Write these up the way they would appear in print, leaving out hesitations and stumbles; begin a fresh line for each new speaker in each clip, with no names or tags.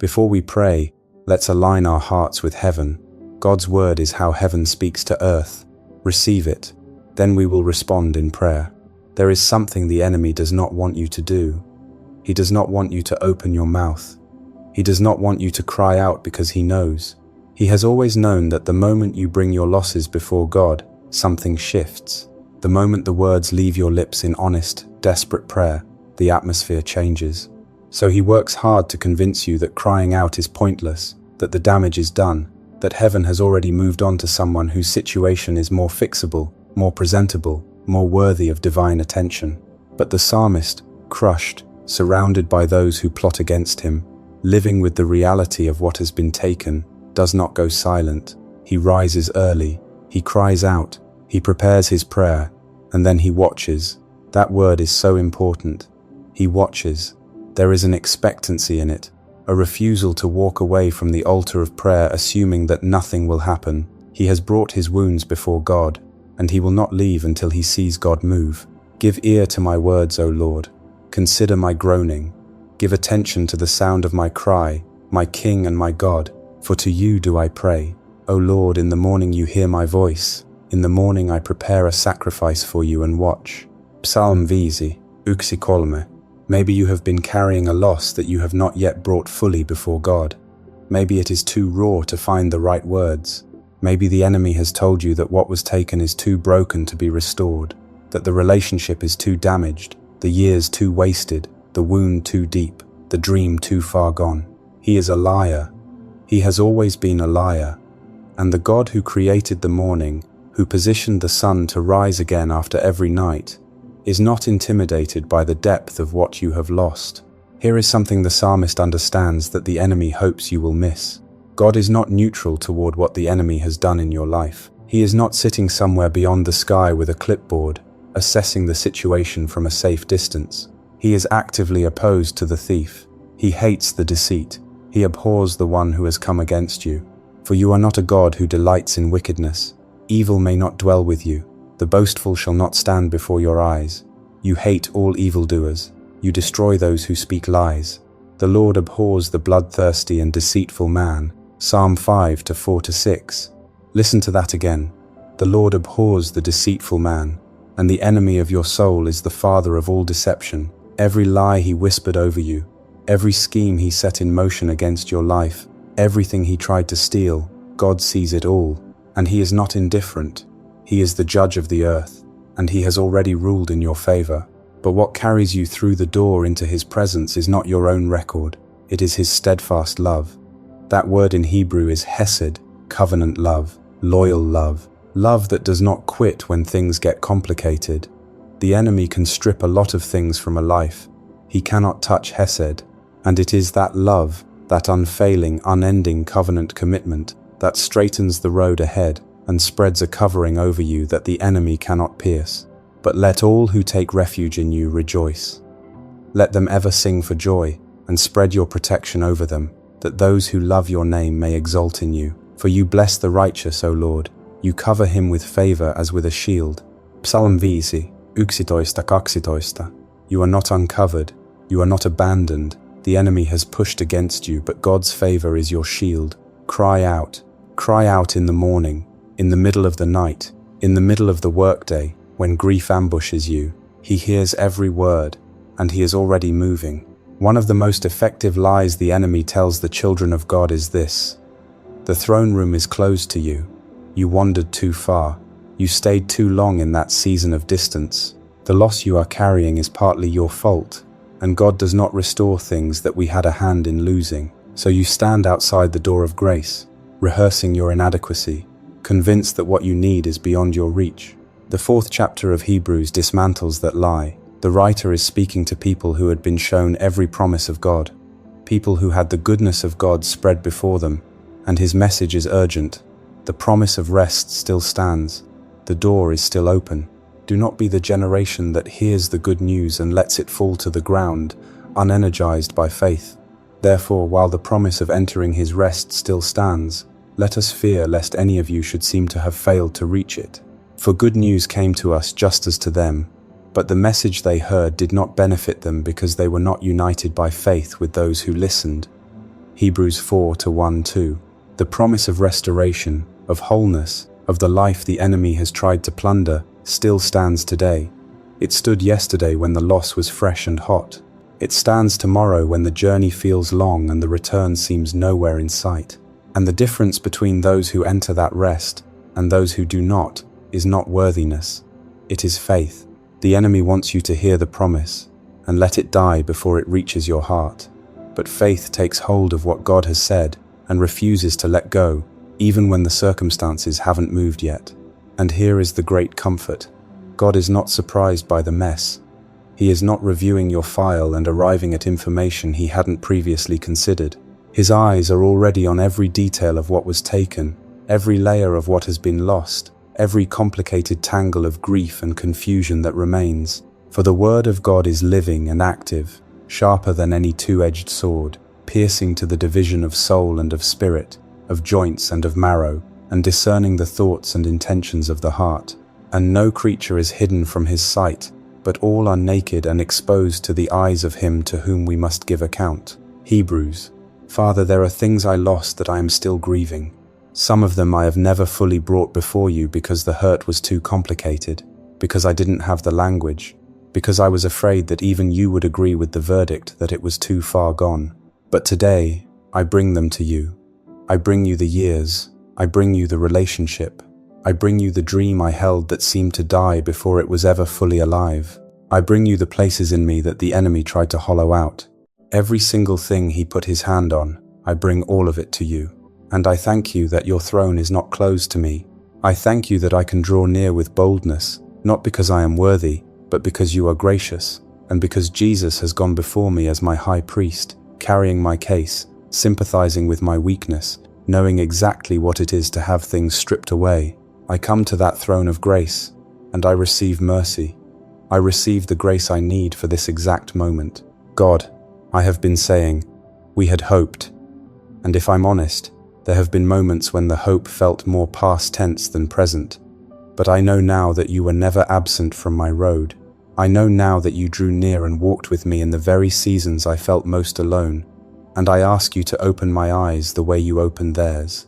Before we pray, let's align our hearts with heaven. God's word is how heaven speaks to earth. Receive it. Then we will respond in prayer. There is something the enemy does not want you to do. He does not want you to open your mouth. He does not want you to cry out because he knows. He has always known that the moment you bring your losses before God, something shifts. The moment the words leave your lips in honest, desperate prayer, the atmosphere changes. So he works hard to convince you that crying out is pointless, that the damage is done, that heaven has already moved on to someone whose situation is more fixable, more presentable, more worthy of divine attention. But the psalmist, crushed, surrounded by those who plot against him, living with the reality of what has been taken, does not go silent. He rises early, he cries out, he prepares his prayer, and then he watches. That word is so important. He watches. There is an expectancy in it, a refusal to walk away from the altar of prayer assuming that nothing will happen. He has brought his wounds before God, and he will not leave until he sees God move. Give ear to my words, O Lord. Consider my groaning. Give attention to the sound of my cry, my King and my God, for to you do I pray. O Lord, in the morning you hear my voice. In the morning I prepare a sacrifice for you and watch. Psalm 1:3. Maybe you have been carrying a loss that you have not yet brought fully before God. Maybe it is too raw to find the right words. Maybe the enemy has told you that what was taken is too broken to be restored, that the relationship is too damaged, the years too wasted, the wound too deep, the dream too far gone. He is a liar. He has always been a liar. And the God who created the morning, who positioned the sun to rise again after every night, is not intimidated by the depth of what you have lost. Here is something the psalmist understands that the enemy hopes you will miss. God is not neutral toward what the enemy has done in your life. He is not sitting somewhere beyond the sky with a clipboard, assessing the situation from a safe distance. He is actively opposed to the thief. He hates the deceit. He abhors the one who has come against you. For you are not a God who delights in wickedness. Evil may not dwell with you. The boastful shall not stand before your eyes. You hate all evildoers. You destroy those who speak lies. The Lord abhors the bloodthirsty and deceitful man. Psalm 5:4-6. Listen to that again. The Lord abhors the deceitful man, and the enemy of your soul is the father of all deception. Every lie he whispered over you, every scheme he set in motion against your life, everything he tried to steal, God sees it all, and he is not indifferent. He is the judge of the earth, and he has already ruled in your favor. But what carries you through the door into his presence is not your own record. It is his steadfast love. That word in Hebrew is hesed, covenant love, loyal love, love that does not quit when things get complicated. The enemy can strip a lot of things from a life. He cannot touch hesed, and it is that love, that unfailing, unending covenant commitment, that straightens the road ahead and spreads a covering over you that the enemy cannot pierce. But let all who take refuge in you rejoice. Let them ever sing for joy, and spread your protection over them, that those who love your name may exult in you. For you bless the righteous, O Lord. You cover him with favor as with a shield. Psalm 1:11-12. You are not uncovered. You are not abandoned. The enemy has pushed against you, but God's favor is your shield. Cry out. Cry out in the morning, in the middle of the night, in the middle of the workday, when grief ambushes you. He hears every word, and he is already moving. One of the most effective lies the enemy tells the children of God is this: the throne room is closed to you. You wandered too far. You stayed too long in that season of distance. The loss you are carrying is partly your fault, and God does not restore things that we had a hand in losing. So you stand outside the door of grace, rehearsing your inadequacy, convinced that what you need is beyond your reach. The 4th chapter of Hebrews dismantles that lie. The writer is speaking to people who had been shown every promise of God, people who had the goodness of God spread before them, and his message is urgent. The promise of rest still stands. The door is still open. Do not be the generation that hears the good news and lets it fall to the ground, unenergized by faith. Therefore, while the promise of entering his rest still stands, let us fear lest any of you should seem to have failed to reach it. For good news came to us just as to them, but the message they heard did not benefit them because they were not united by faith with those who listened. Hebrews 4:1-2. The promise of restoration, of wholeness, of the life the enemy has tried to plunder, still stands today. It stood yesterday when the loss was fresh and hot. It stands tomorrow when the journey feels long and the return seems nowhere in sight. And the difference between those who enter that rest and those who do not is not worthiness. It is faith. The enemy wants you to hear the promise and let it die before it reaches your heart. But faith takes hold of what God has said and refuses to let go, even when the circumstances haven't moved yet. And here is the great comfort. God is not surprised by the mess. He is not reviewing your file and arriving at information he hadn't previously considered. His eyes are already on every detail of what was taken, every layer of what has been lost, every complicated tangle of grief and confusion that remains. For the word of God is living and active, sharper than any two-edged sword, piercing to the division of soul and of spirit, of joints and of marrow, and discerning the thoughts and intentions of the heart. And no creature is hidden from his sight, but all are naked and exposed to the eyes of him to whom we must give account. Hebrews. Father, there are things I lost that I am still grieving. Some of them I have never fully brought before you because the hurt was too complicated, because I didn't have the language, because I was afraid that even you would agree with the verdict that it was too far gone. But today, I bring them to you. I bring you the years. I bring you the relationship. I bring you the dream I held that seemed to die before it was ever fully alive. I bring you the places in me that the enemy tried to hollow out. Every single thing he put his hand on, I bring all of it to you. And I thank you that your throne is not closed to me. I thank you that I can draw near with boldness, not because I am worthy, but because you are gracious, and because Jesus has gone before me as my high priest, carrying my case, sympathizing with my weakness, knowing exactly what it is to have things stripped away. I come to that throne of grace, and I receive mercy. I receive the grace I need for this exact moment. God, I have been saying, we had hoped. And if I'm honest, there have been moments when the hope felt more past tense than present. But I know now that you were never absent from my road. I know now that you drew near and walked with me in the very seasons I felt most alone. And I ask you to open my eyes the way you opened theirs.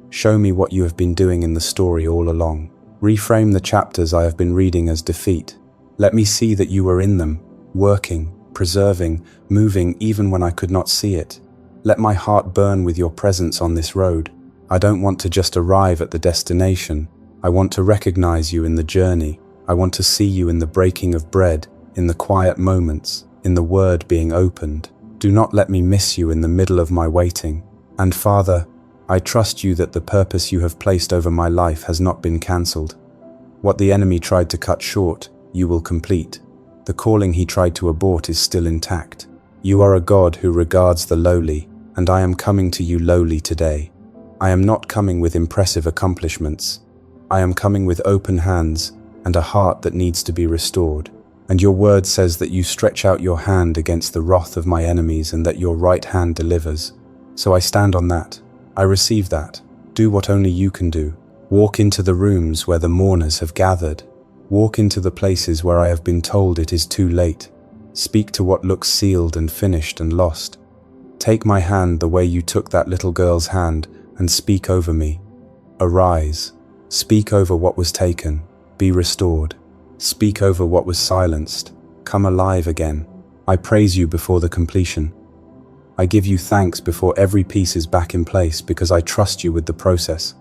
Show me what you have been doing in the story all along. Reframe the chapters I have been reading as defeat. Let me see that you were in them, working, preserving, moving even when I could not see it. Let my heart burn with your presence on this road. I don't want to just arrive at the destination. I want to recognize you in the journey. I want to see you in the breaking of bread, in the quiet moments, in the word being opened. Do not let me miss you in the middle of my waiting. And Father, I trust you that the purpose you have placed over my life has not been cancelled. What the enemy tried to cut short, you will complete. The calling he tried to abort is still intact. You are a God who regards the lowly, and I am coming to you lowly today. I am not coming with impressive accomplishments. I am coming with open hands and a heart that needs to be restored. And your word says that you stretch out your hand against the wrath of my enemies and that your right hand delivers. So I stand on that. I receive that. Do what only you can do. Walk into the rooms where the mourners have gathered. Walk into the places where I have been told it is too late. Speak to what looks sealed and finished and lost. Take my hand the way you took that little girl's hand and speak over me. Arise. Speak over what was taken. Be restored. Speak over what was silenced. Come alive again. I praise you before the completion. I give you thanks before every piece is back in place because I trust you with the process.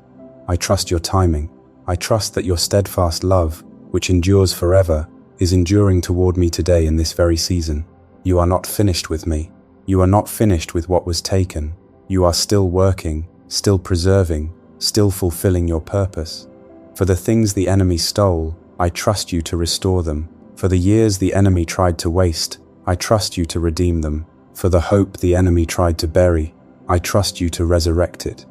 I trust your timing. I trust that your steadfast love, which endures forever, is enduring toward me today in this very season. You are not finished with me. You are not finished with what was taken. You are still working, still preserving, still fulfilling your purpose. For the things the enemy stole, I trust you to restore them. For the years the enemy tried to waste, I trust you to redeem them. For the hope the enemy tried to bury, I trust you to resurrect it.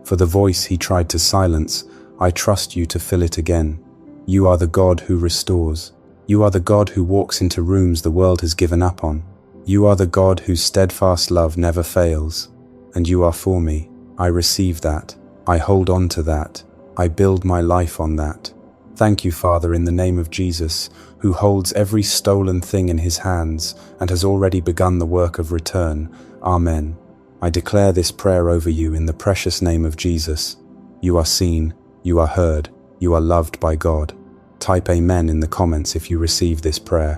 For the voice he tried to silence, I trust you to fill it again. You are the God who restores. You are the God who walks into rooms the world has given up on. You are the God whose steadfast love never fails. And you are for me. I receive that. I hold on to that. I build my life on that. Thank you, Father, in the name of Jesus, who holds every stolen thing in his hands and has already begun the work of return. Amen. I declare this prayer over you in the precious name of Jesus. You are seen, you are heard, you are loved by God. Type Amen in the comments if you receive this prayer.